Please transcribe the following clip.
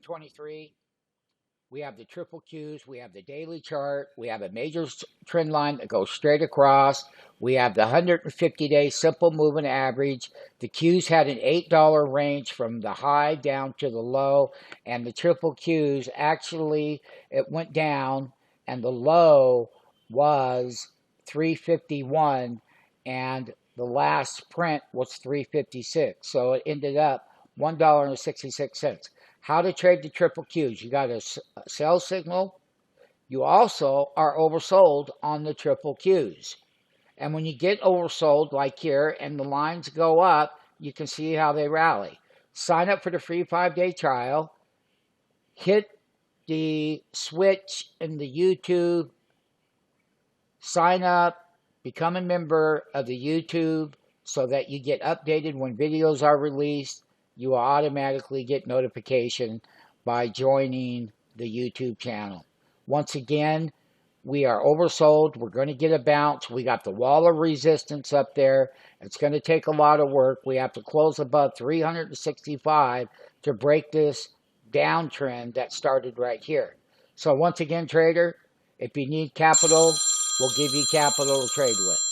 23, we have the triple Qs, we have the daily chart, we have a major trend line that goes straight across, we have the 150-day simple moving average. The Qs had an $8 range from the high down to the low, and the triple Qs actually, it went down, and the low was 351, and the last print was 356. So it ended up $1.66. How to trade the triple Qs. You got a sell signal. You also are oversold on the triple Qs. And when you get oversold like here and the lines go up, you can see how they rally. Sign up for the free 5-day trial. Hit the switch in the YouTube. Sign up. Become a member of the YouTube so that you get updated when videos are released. You will automatically get notification by joining the YouTube channel. Once again, we are oversold. We're going to get a bounce. We got the wall of resistance up there. It's going to take a lot of work. We have to close above 365 to break this downtrend that started right here. So once again, trader, if you need capital, we'll give you capital to trade with.